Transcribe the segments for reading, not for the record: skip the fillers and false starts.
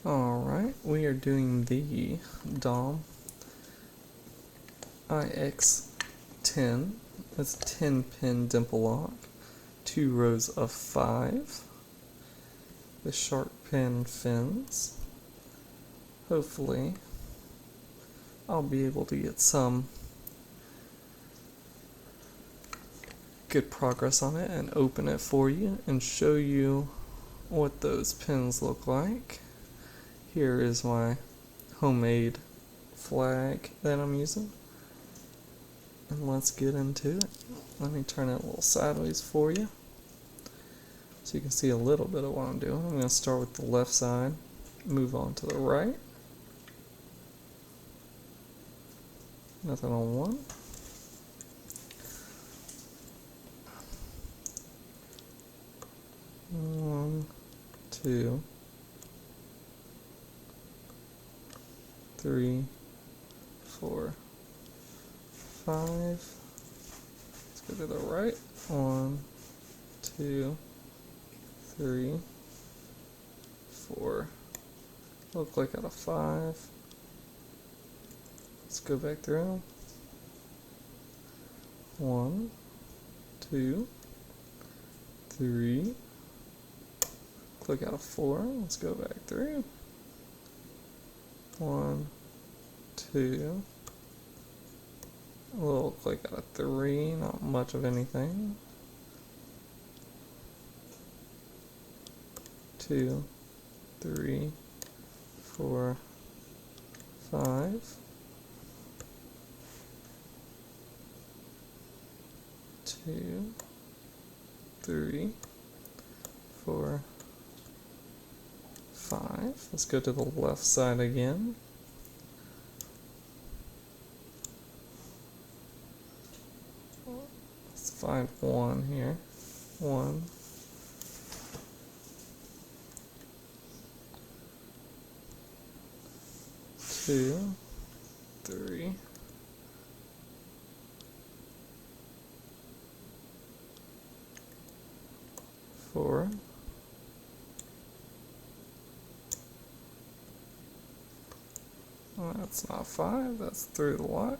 Alright, we are doing the DOM IX10. It's a 10 pin dimple lock, 2 rows of 5, the shark pin fins. Hopefully I'll be able to get some good progress on it and open it for you and show you what those pins look like. Here is my homemade flag that I'm using, and let's get into it. Let me turn it a little sideways for you so you can see a little bit of what I'm doing. I'm going to start with the left side, move on to the right. Nothing on one. One, two, 3, 4, 5. Let's go to the right. 1, 2, 3, 4. Look like out of 5. Let's go back through. 1, 2, 3. Click out of 4. Let's go back through. 1, 2. A little click out of 3. Not much of anything. 2, 3, 4, 5. 2, 3, 4, 5. Let's go to the left side again. Let's find 1 here. 1. 2, 3. 4. Well, that's not 5, that's through the lot.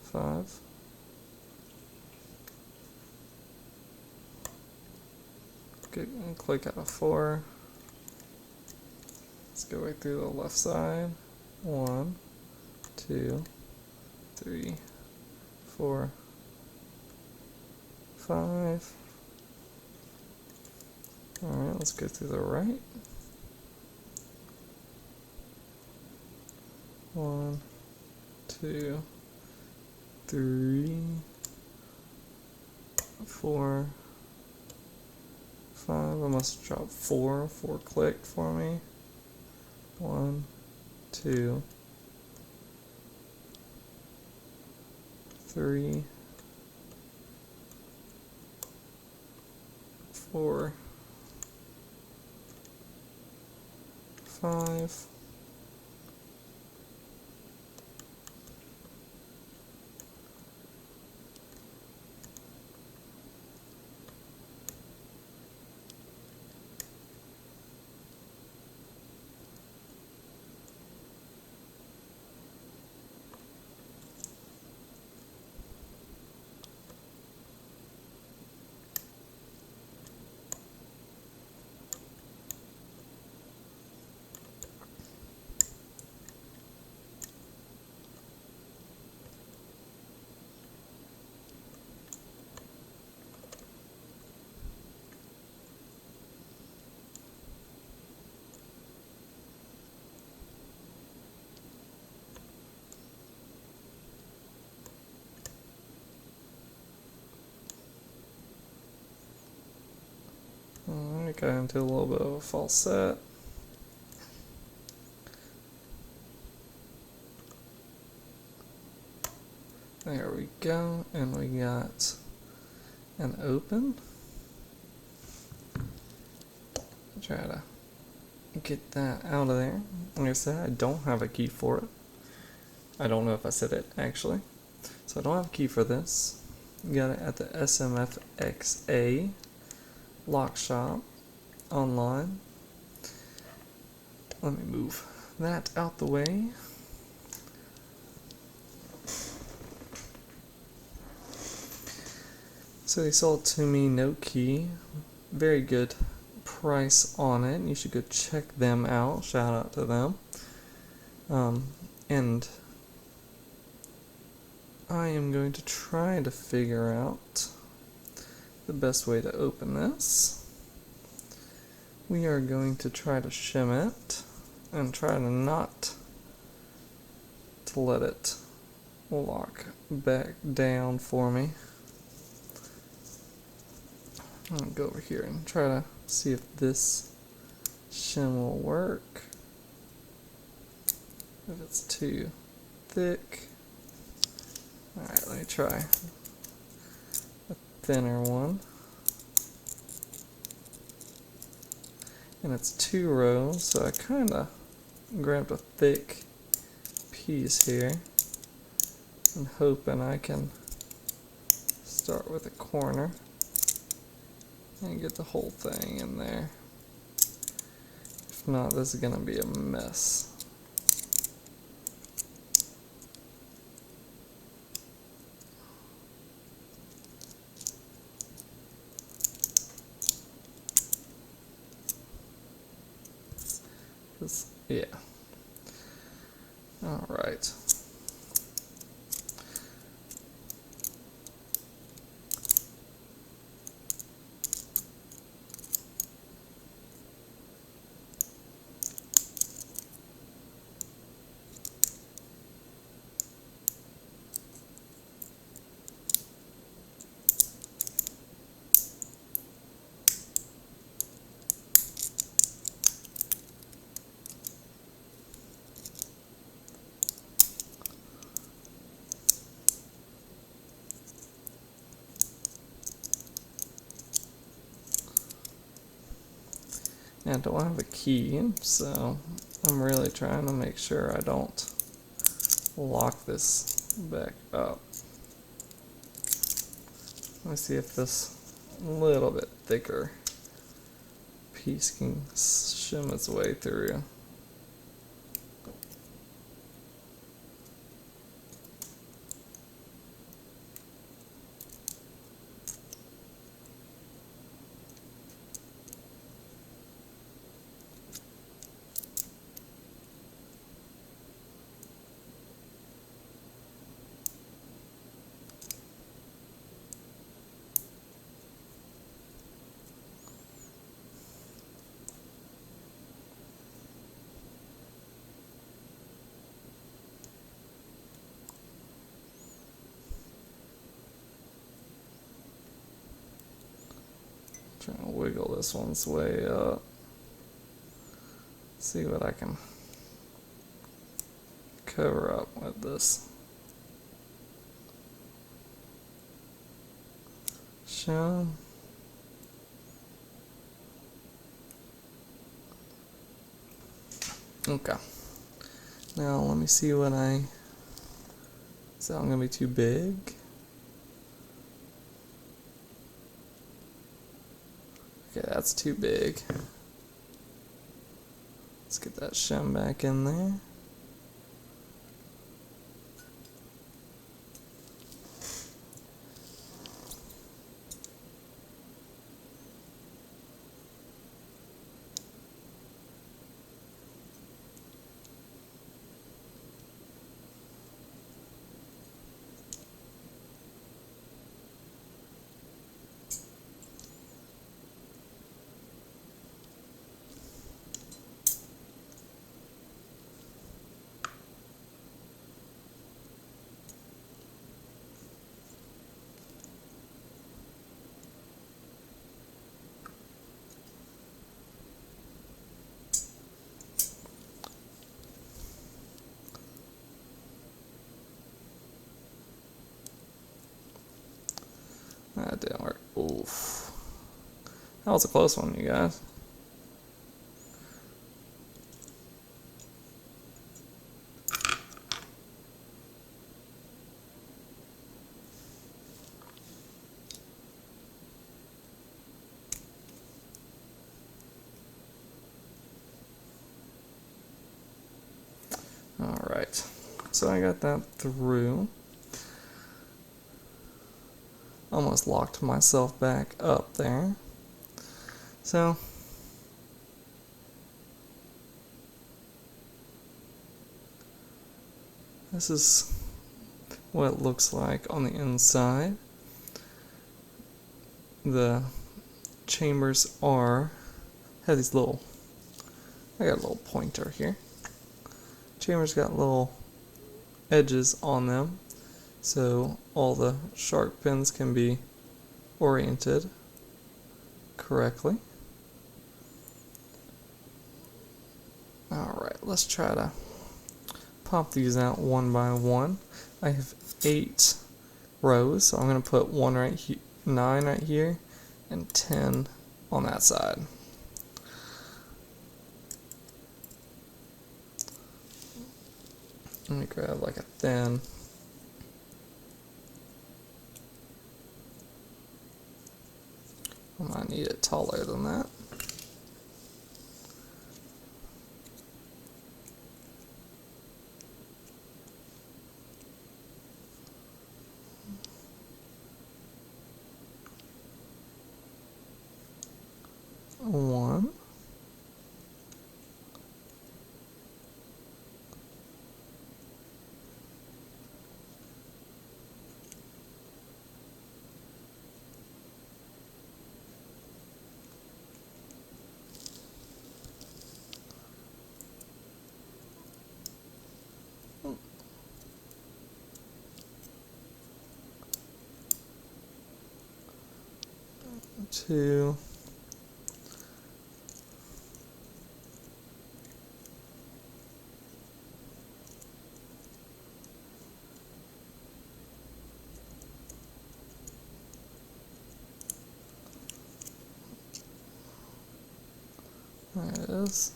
5. Good, and click out of 4. Let's go right through the left side. 1, 2, 3, 4, 5. Alright, let's go through the right. 1, 2, 3, 4, 5. I must have dropped 4. 4 clicked for me. 1, 2, 3, 4, 5. Alright, got into a little bit of a false set. There we go, and we got an open. Try to get that out of there. Like I said, I don't have a key for it. I don't know if I said it actually. So I don't have a key for this. Got it at the SMFXA lock shop online. let me move that out the way. So they sold to me no key. Very good price on it. You should go check them out. Shout out to them. And I am going to try to figure out the best way to open this. We are going to try to shim it and try to not to let it lock back down for me. I'm going to go over here and try to see if this shim will work. If it's too thick. Alright, let me try a thinner one. And it's 2 rows, so I kind of grabbed a thick piece here and hoping I can start with a corner and get the whole thing in there. If not, this is going to be a mess. Yeah. All right. I don't have a key, so I'm really trying to make sure I don't lock this back up. Let me see if this little bit thicker piece can shim its way through. Trying to wiggle this one's way up. See what I can cover up with this shim. Okay. Now let me see what is that gonna be too big? Okay, that's too big. Let's get that shim back in there. That didn't work. Oof. That was a close one, you guys. Alright, so I got that through. Almost locked myself back up there. So this is what it looks like on the inside. The chambers have these I got a little pointer here. Chambers got little edges on them, so all the shark pins can be oriented correctly. Alright, let's try to pop these out one by one. I have 8 rows, so I'm going to put 1 right here, 9 right here, and 10 on that side. Let me grab like a thin I might need it taller than that. One. Two. There it is.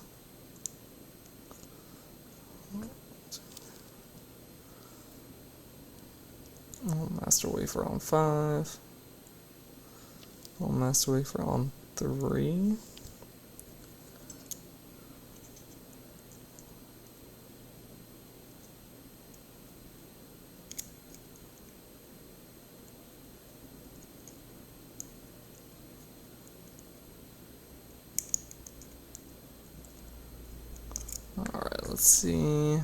Master wafer on 5. Master wafer on 3. Alright, let's see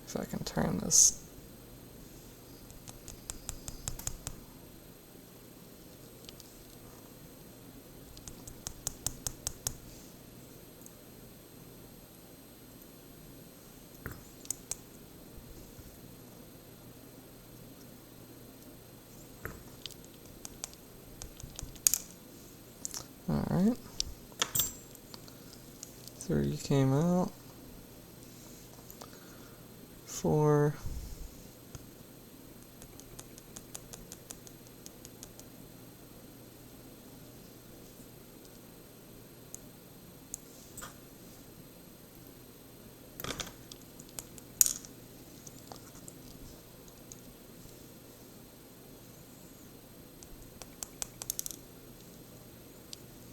if I can turn this. Alright. 3 came out. 4.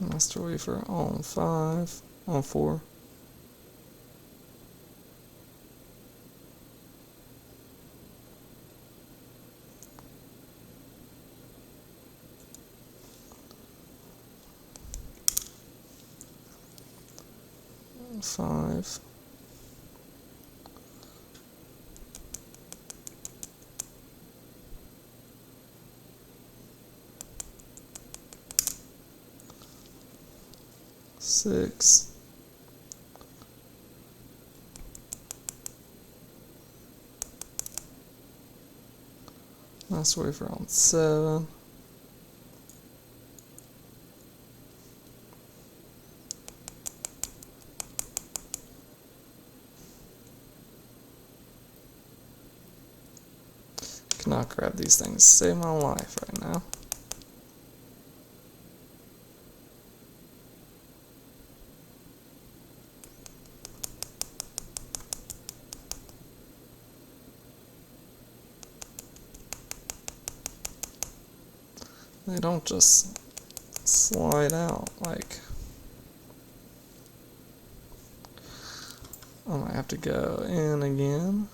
Master wafer on 5, on 4. Five. Six. Master wafer on 7. Cannot grab these things. Save my life right now. They don't just slide out like. I might have to go in again.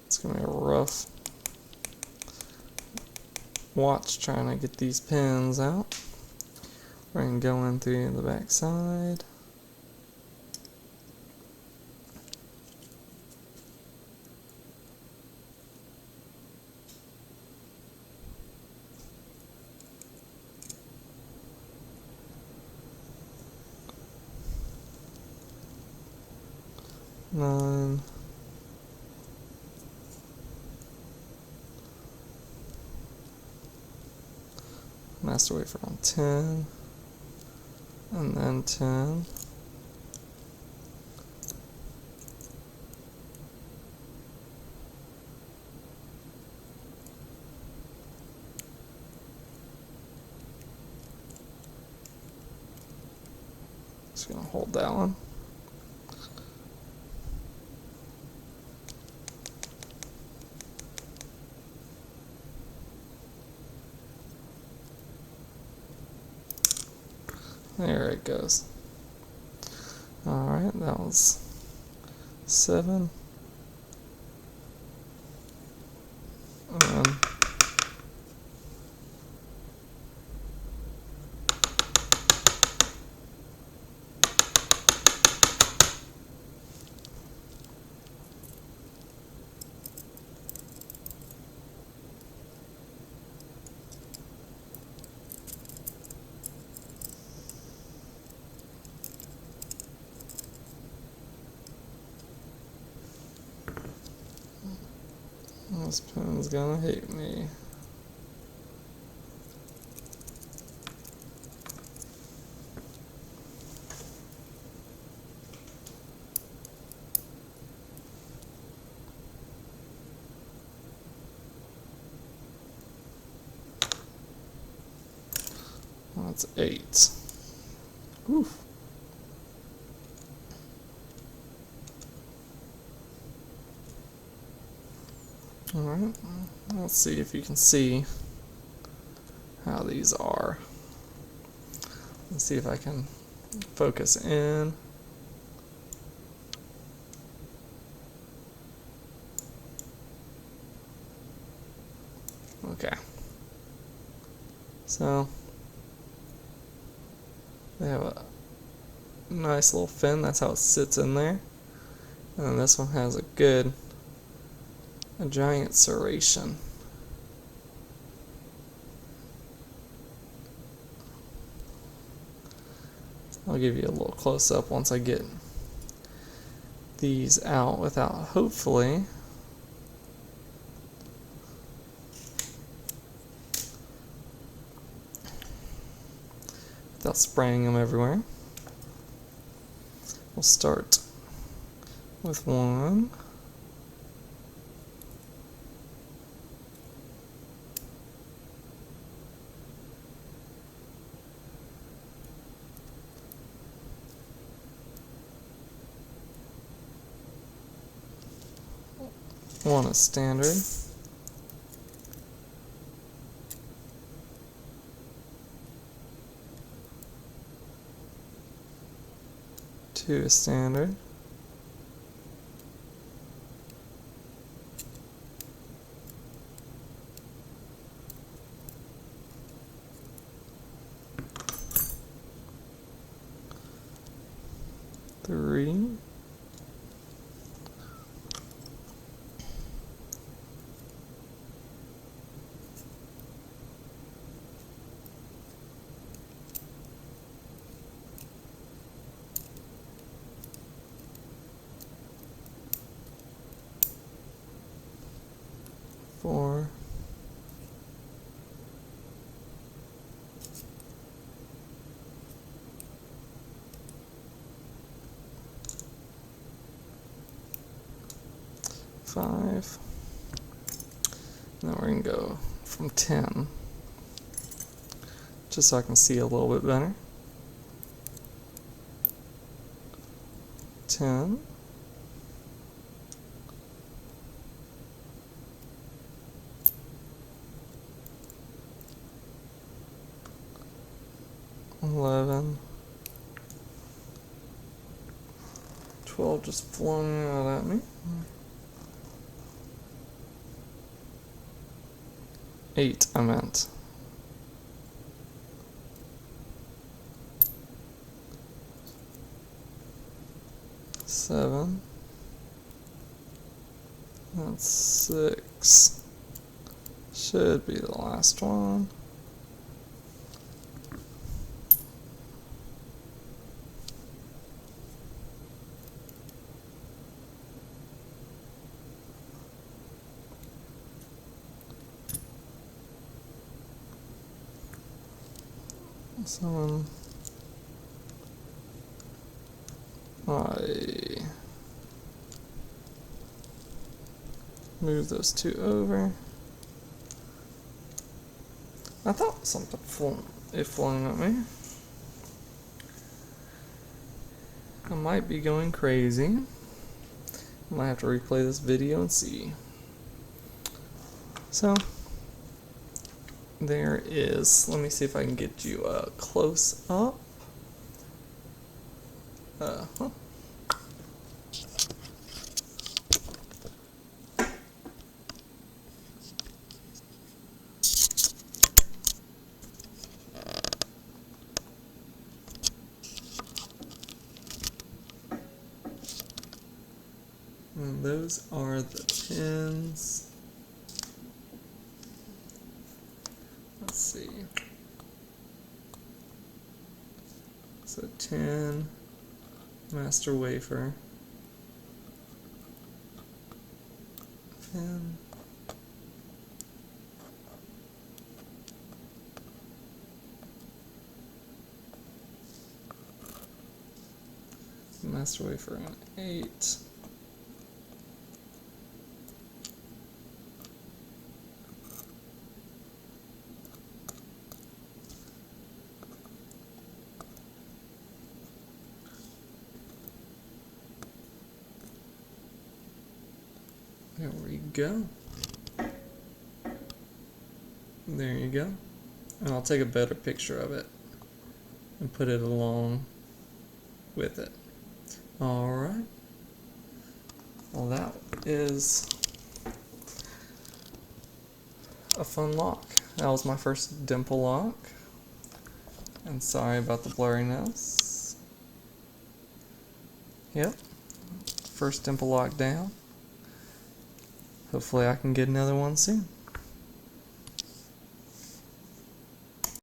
It's gonna be a rough watch trying to get these pins out. We're gonna go in through the back side. Nine. Master wafer on 10. And then 10. Just gonna hold that one. There it goes. Alright, that was 7. And this pen's gonna hate me. That's 8. Oof. Alright, let's see if you can see how these are. Let's see if I can focus in. Okay. So, they have a nice little fin, that's how it sits in there. And then this one has a giant serration. I'll give you a little close up once I get these out hopefully without spraying them everywhere. We'll start with 1. One is standard. 2 is standard. 3. 5. And then we're going to go from 10, just so I can see a little bit better. 10. 11. 12 just flung out at me. 8, I meant. 7. That's 6. Should be the last one. So I move those 2 over. I thought something flung at me. I might be going crazy. I might have to replay this video and see. So there is, let me see if I can get you a close up. And those are the pins. Let's see. So 10, master wafer, pin, master wafer on 8. There we go. There you go. And I'll take a better picture of it and put it along with it. Alright. Well, that is a fun lock. That was my first dimple lock. And sorry about the blurriness. Yep. First dimple lock down. Hopefully I can get another one soon.